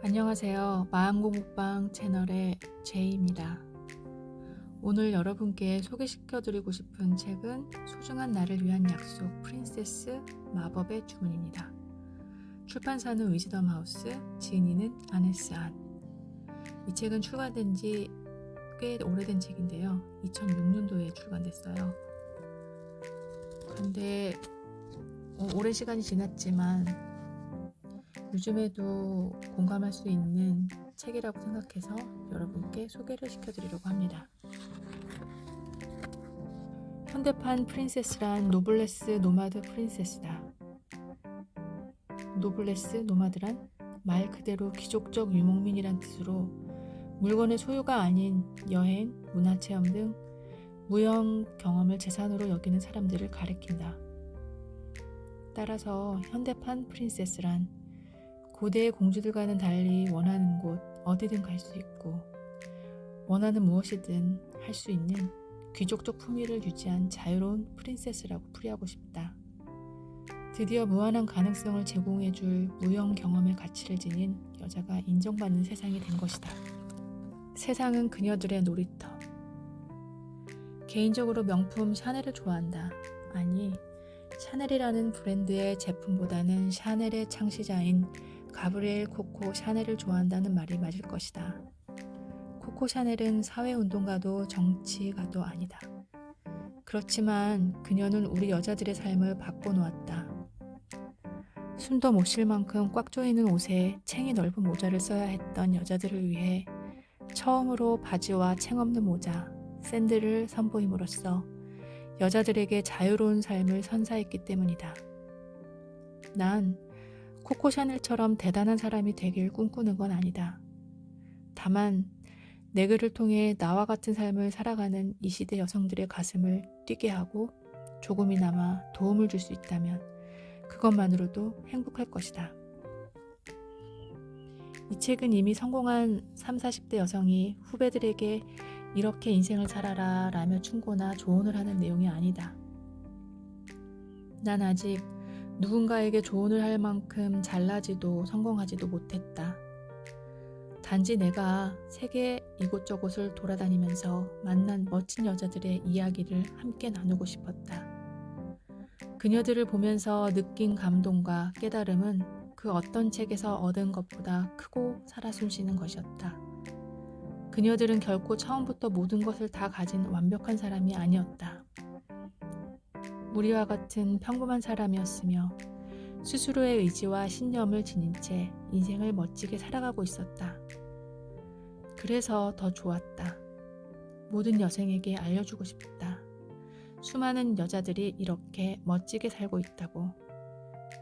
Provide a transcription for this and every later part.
안녕하세요. 마음공부방 채널의 제이입니다. 오늘 여러분께 소개시켜드리고 싶은 책은 소중한 나를 위한 약속 프린세스 마법의 주문입니다. 출판사는 위즈덤 하우스, 지은이는 아네스 안. 이 책은 출간된 지 꽤 오래된 책인데요. 2006년도에 출간됐어요. 그런데 오랜 시간이 지났지만 요즘에도 공감할 수 있는 책이라고 생각해서 여러분께 소개를 시켜드리려고 합니다. 현대판 프린세스란 노블레스 노마드 프린세스다. 노블레스 노마드란 말 그대로 귀족적 유목민이란 뜻으로 물건의 소유가 아닌 여행, 문화체험 등 무형 경험을 재산으로 여기는 사람들을 가리킨다. 따라서 현대판 프린세스란 고대의 공주들과는 달리 원하는 곳 어디든 갈 수 있고 원하는 무엇이든 할 수 있는 귀족적 품위를 유지한 자유로운 프린세스라고 풀이하고 싶다. 드디어 무한한 가능성을 제공해줄 무형 경험의 가치를 지닌 여자가 인정받는 세상이 된 것이다. 세상은 그녀들의 놀이터. 개인적으로 명품 샤넬을 좋아한다. 아니, 샤넬이라는 브랜드의 제품보다는 샤넬의 창시자인 가브리엘 코코 샤넬을 좋아한다는 말이 맞을 것이다. 코코 샤넬은 사회운동가도 정치가도 아니다. 그렇지만 그녀는 우리 여자들의 삶을 바꿔놓았다. 숨도 못 쉴 만큼 꽉 조이는 옷에 챙이 넓은 모자를 써야 했던 여자들을 위해 처음으로 바지와 챙 없는 모자, 샌들을 선보임으로써 여자들에게 자유로운 삶을 선사했기 때문이다. 난 코코 샤넬처럼 대단한 사람이 되길 꿈꾸는 건 아니다. 다만 내 글을 통해 나와 같은 삶을 살아가는 이 시대 여성들의 가슴을 뛰게 하고 조금이나마 도움을 줄 수 있다면 그것만으로도 행복할 것이다. 이 책은 이미 성공한 30, 40대 여성이 후배들에게 이렇게 인생을 살아라 라며 충고나 조언을 하는 내용이 아니다. 난 아직 누군가에게 조언을 할 만큼 잘나지도 성공하지도 못했다. 단지 내가 세계 이곳저곳을 돌아다니면서 만난 멋진 여자들의 이야기를 함께 나누고 싶었다. 그녀들을 보면서 느낀 감동과 깨달음은 그 어떤 책에서 얻은 것보다 크고 살아 숨쉬는 것이었다. 그녀들은 결코 처음부터 모든 것을 다 가진 완벽한 사람이 아니었다. 우리와 같은 평범한 사람이었으며 스스로의 의지와 신념을 지닌 채 인생을 멋지게 살아가고 있었다. 그래서 더 좋았다. 모든 여성에게 알려주고 싶다. 수많은 여자들이 이렇게 멋지게 살고 있다고.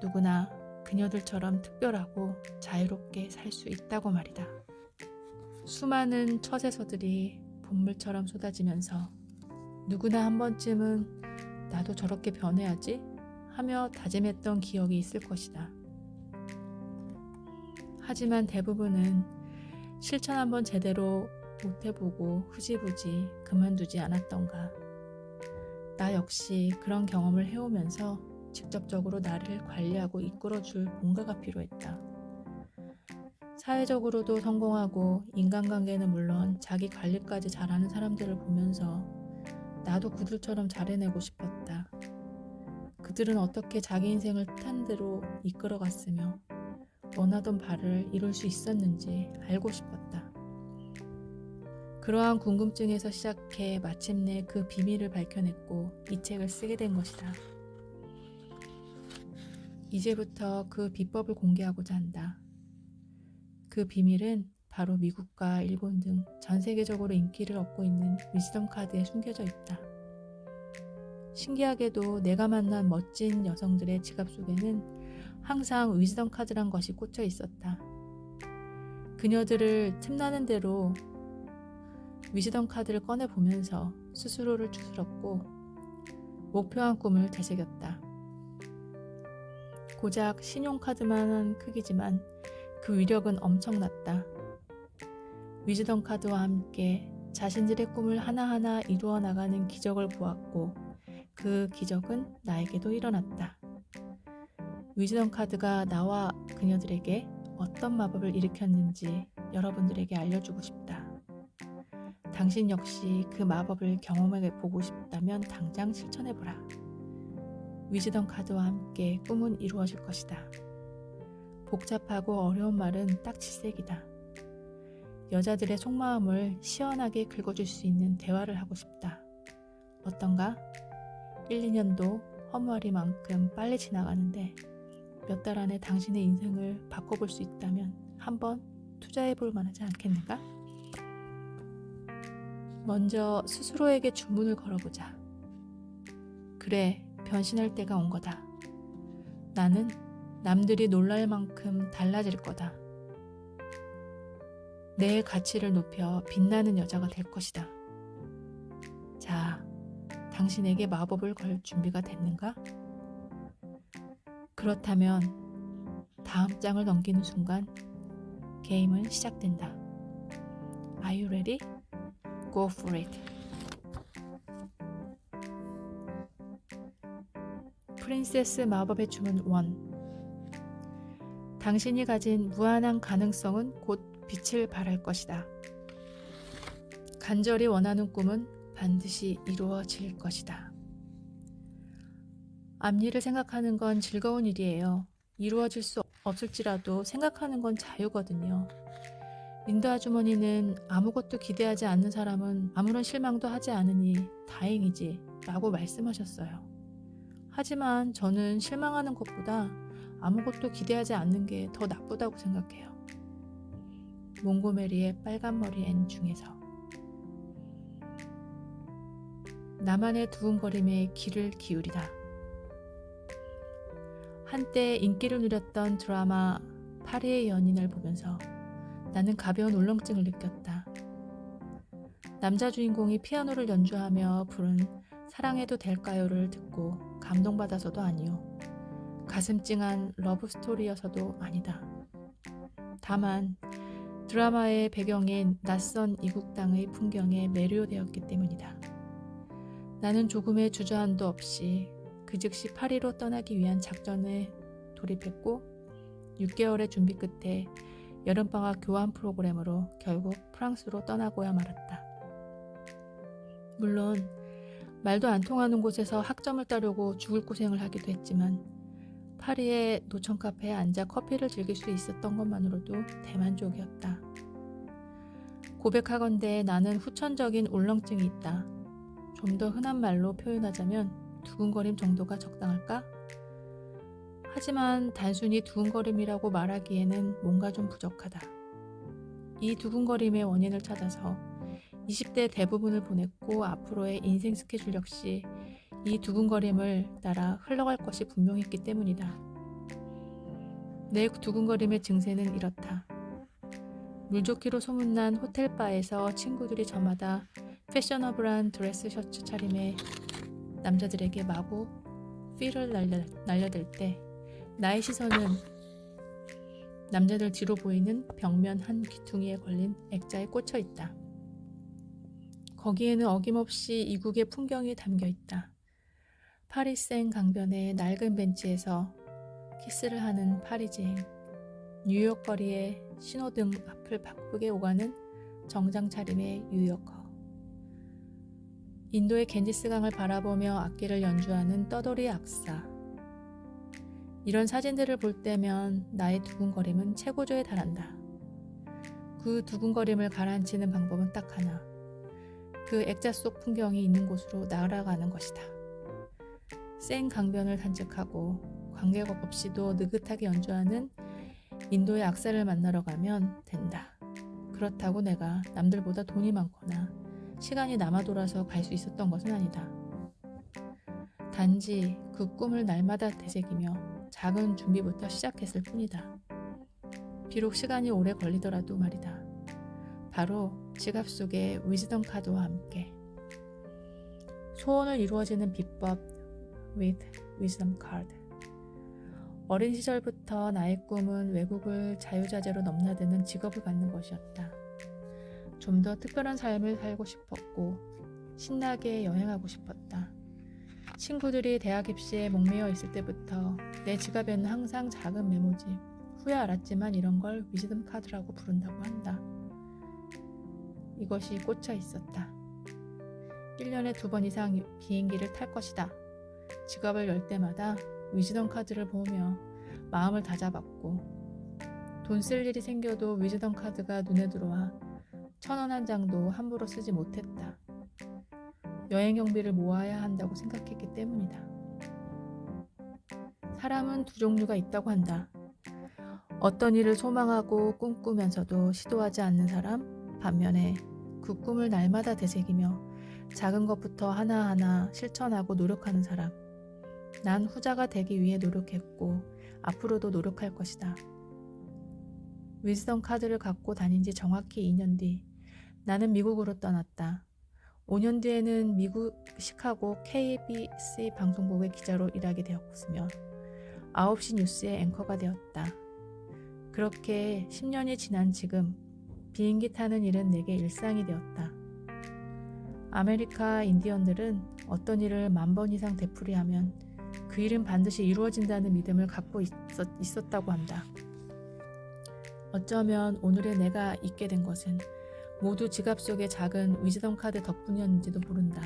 누구나 그녀들처럼 특별하고 자유롭게 살 수 있다고 말이다. 수많은 처세서들이 본물처럼 쏟아지면서 누구나 한 번쯤은 나도 저렇게 변해야지 하며 다짐했던 기억이 있을 것이다. 하지만 대부분은 실천 한번 제대로 못해보고 흐지부지 그만두지 않았던가. 나 역시 그런 경험을 해오면서 직접적으로 나를 관리하고 이끌어줄 뭔가가 필요했다. 사회적으로도 성공하고 인간관계는 물론 자기 관리까지 잘하는 사람들을 보면서 나도 그들처럼 잘해내고 싶었다. 그들은 어떻게 자기 인생을 뜻한 대로 이끌어갔으며 원하던 바를 이룰 수 있었는지 알고 싶었다. 그러한 궁금증에서 시작해 마침내 그 비밀을 밝혀냈고 이 책을 쓰게 된 것이다. 이제부터 그 비법을 공개하고자 한다. 그 비밀은 바로 미국과 일본 등 전 세계적으로 인기를 얻고 있는 위즈덤 카드에 숨겨져 있다. 신기하게도 내가 만난 멋진 여성들의 지갑 속에는 항상 위즈덤 카드란 것이 꽂혀 있었다. 그녀들을 틈나는 대로 위즈덤 카드를 꺼내보면서 스스로를 추스렀고 목표한 꿈을 되새겼다. 고작 신용카드만한 크기지만 그 위력은 엄청났다. 위즈덤 카드와 함께 자신들의 꿈을 하나하나 이루어 나가는 기적을 보았고 그 기적은 나에게도 일어났다. 위즈덤 카드가 나와 그녀들에게 어떤 마법을 일으켰는지 여러분들에게 알려주고 싶다. 당신 역시 그 마법을 경험해 보고 싶다면 당장 실천해보라. 위즈덤 카드와 함께 꿈은 이루어질 것이다. 복잡하고 어려운 말은 딱 질색이다. 여자들의 속마음을 시원하게 긁어줄 수 있는 대화를 하고 싶다. 어떤가? 1, 2년도 허무하리만큼 빨리 지나가는데 몇 달 안에 당신의 인생을 바꿔볼 수 있다면 한번 투자해볼 만하지 않겠는가? 먼저 스스로에게 주문을 걸어보자. 그래, 변신할 때가 온 거다. 나는 남들이 놀랄 만큼 달라질 거다. 내 가치를 높여 빛나는 여자가 될 것이다. 자, 당신에게 마법을 걸 준비가 됐는가? 그렇다면 다음 장을 넘기는 순간 게임은 시작된다. Are you ready? Go for it. 프린세스 마법의 주문 1. 당신이 가진 무한한 가능성은 곧 빛을 발할 것이다. 간절히 원하는 꿈은 반드시 이루어질 것이다. 앞일을 생각하는 건 즐거운 일이에요. 이루어질 수 없을지라도 생각하는 건 자유거든요. 린드 아주머니는 아무것도 기대하지 않는 사람은 아무런 실망도 하지 않으니 다행이지 라고 말씀하셨어요. 하지만 저는 실망하는 것보다 아무것도 기대하지 않는 게 더 나쁘다고 생각해요. 몽고메리의 빨간머리 앤 중에서 나만의 두근거림에 귀를 기울이다. 한때 인기를 누렸던 드라마 파리의 연인을 보면서 나는 가벼운 울렁증을 느꼈다. 남자 주인공이 피아노를 연주하며 부른 사랑해도 될까요를 듣고 감동받아서도 아니요. 가슴 찡한 러브 스토리여서도 아니다. 다만 드라마의 배경인 낯선 이국 땅의 풍경에 매료되었기 때문이다. 나는 조금의 주저함도 없이 그 즉시 파리로 떠나기 위한 작전에 돌입했고 6개월의 준비 끝에 여름방학 교환 프로그램으로 결국 프랑스로 떠나고야 말았다. 물론 말도 안 통하는 곳에서 학점을 따려고 죽을 고생을 하기도 했지만 파리의 노천 카페에 앉아 커피를 즐길 수 있었던 것만으로도 대만족이었다. 고백하건대 나는 후천적인 울렁증이 있다. 좀 더 흔한 말로 표현하자면 두근거림 정도가 적당할까? 하지만 단순히 두근거림이라고 말하기에는 뭔가 좀 부족하다. 이 두근거림의 원인을 찾아서 20대 대부분을 보냈고 앞으로의 인생 스케줄 역시 이 두근거림을 따라 흘러갈 것이 분명했기 때문이다. 내 두근거림의 증세는 이렇다. 물좋기로 소문난 호텔바에서 친구들이 저마다 패셔너블한 드레스 셔츠 차림의 남자들에게 마구 필을 날려댈 때 나의 시선은 남자들 뒤로 보이는 벽면 한 귀퉁이에 걸린 액자에 꽂혀 있다. 거기에는 어김없이 이국의 풍경이 담겨 있다. 파리 생 강변의 낡은 벤치에서 키스를 하는 파리지행, 뉴욕 거리의 신호등 앞을 바쁘게 오가는 정장 차림의 뉴요커, 인도의 겐지스강을 바라보며 악기를 연주하는 떠돌이 악사. 이런 사진들을 볼 때면 나의 두근거림은 최고조에 달한다. 그 두근거림을 가라앉히는 방법은 딱 하나. 그 액자 속 풍경이 있는 곳으로 날아가는 것이다. 생 강변을 산책하고 관객 없이도 느긋하게 연주하는 인도의 악사를 만나러 가면 된다. 그렇다고 내가 남들보다 돈이 많거나 시간이 남아 돌아서 갈 수 있었던 것은 아니다. 단지 그 꿈을 날마다 되새기며 작은 준비부터 시작했을 뿐이다. 비록 시간이 오래 걸리더라도 말이다. 바로 지갑 속의 위즈덤 카드와 함께. 소원을 이루어지는 비법 with wisdom card. 어린 시절부터 나의 꿈은 외국을 자유자재로 넘나드는 직업을 갖는 것이었다. 좀 더 특별한 삶을 살고 싶었고 신나게 여행하고 싶었다. 친구들이 대학 입시에 목매어 있을 때부터 내 지갑에는 항상 작은 메모지, 후에 알았지만 이런 걸 위즈덤 카드라고 부른다고 한다. 이것이 꽂혀 있었다. 1년에 2번 이상 비행기를 탈 것이다. 지갑을 열 때마다 위즈덤 카드를 보며 마음을 다잡았고, 돈 쓸 일이 생겨도 위즈덤 카드가 눈에 들어와 1,000원 한 장도 함부로 쓰지 못했다. 여행 경비를 모아야 한다고 생각했기 때문이다. 사람은 두 종류가 있다고 한다. 어떤 일을 소망하고 꿈꾸면서도 시도하지 않는 사람, 반면에 그 꿈을 날마다 되새기며 작은 것부터 하나하나 실천하고 노력하는 사람. 난 후자가 되기 위해 노력했고 앞으로도 노력할 것이다. 위즈덤 카드를 갖고 다닌 지 정확히 2년 뒤 나는 미국으로 떠났다. 5년 뒤에는 미국 시카고 KBC 방송국의 기자로 일하게 되었으며 9시 뉴스의 앵커가 되었다. 그렇게 10년이 지난 지금 비행기 타는 일은 내게 일상이 되었다. 아메리카 인디언들은 어떤 일을 10,000번 이상 되풀이하면 그 일은 반드시 이루어진다는 믿음을 갖고 있었다고 한다. 어쩌면 오늘의 내가 있게 된 것은 모두 지갑 속의 작은 위즈덤 카드 덕분이었는지도 모른다.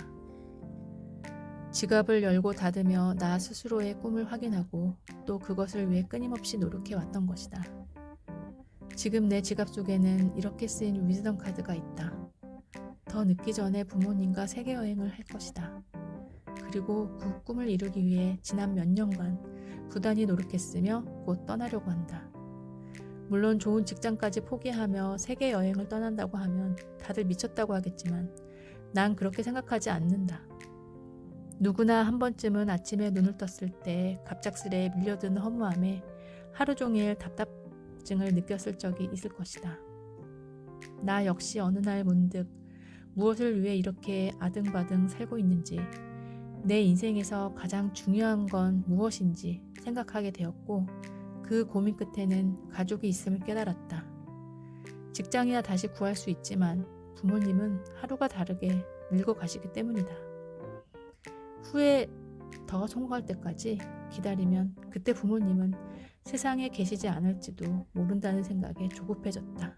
지갑을 열고 닫으며 나 스스로의 꿈을 확인하고 또 그것을 위해 끊임없이 노력해왔던 것이다. 지금 내 지갑 속에는 이렇게 쓰인 위즈덤 카드가 있다. 더 늦기 전에 부모님과 세계 여행을 할 것이다. 그리고 그 꿈을 이루기 위해 지난 몇 년간 부단히 노력했으며 곧 떠나려고 한다. 물론 좋은 직장까지 포기하며 세계 여행을 떠난다고 하면 다들 미쳤다고 하겠지만 난 그렇게 생각하지 않는다. 누구나 한 번쯤은 아침에 눈을 떴을 때 갑작스레 밀려드는 허무함에 하루 종일 답답증을 느꼈을 적이 있을 것이다. 나 역시 어느 날 문득 무엇을 위해 이렇게 아등바등 살고 있는지, 내 인생에서 가장 중요한 건 무엇인지 생각하게 되었고, 그 고민 끝에는 가족이 있음을 깨달았다. 직장이야 다시 구할 수 있지만 부모님은 하루가 다르게 늙어가시기 때문이다. 후에 더 성공할 때까지 기다리면 그때 부모님은 세상에 계시지 않을지도 모른다는 생각에 조급해졌다.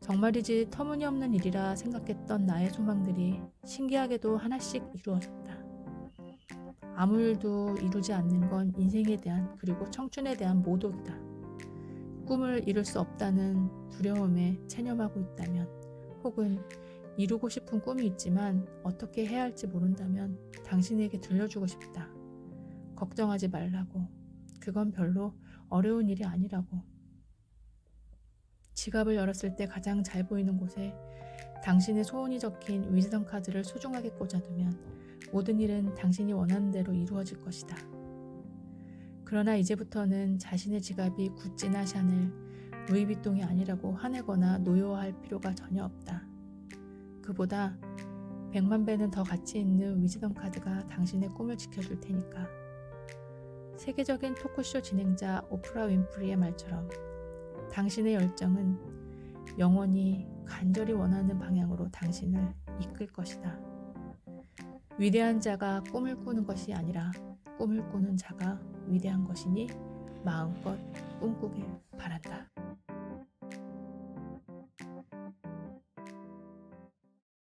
정말이지 터무니없는 일이라 생각했던 나의 소망들이 신기하게도 하나씩 이루어졌다. 아무 일도 이루지 않는 건 인생에 대한 그리고 청춘에 대한 모독이다. 꿈을 이룰 수 없다는 두려움에 체념하고 있다면, 혹은 이루고 싶은 꿈이 있지만 어떻게 해야 할지 모른다면 당신에게 들려주고 싶다. 걱정하지 말라고. 그건 별로 어려운 일이 아니라고. 지갑을 열었을 때 가장 잘 보이는 곳에 당신의 소원이 적힌 위즈덤 카드를 소중하게 꽂아두면 모든 일은 당신이 원하는 대로 이루어질 것이다. 그러나 이제부터는 자신의 지갑이 구찌나 샤넬, 루이비통이 아니라고 화내거나 노여워할 필요가 전혀 없다. 그보다 100만 배는 더 가치 있는 위즈덤 카드가 당신의 꿈을 지켜줄 테니까. 세계적인 토크쇼 진행자 오프라 윈프리의 말처럼 당신의 열정은 영원히 간절히 원하는 방향으로 당신을 이끌 것이다. 위대한 자가 꿈을 꾸는 것이 아니라 꿈을 꾸는 자가 위대한 것이니 마음껏 꿈꾸길 바란다.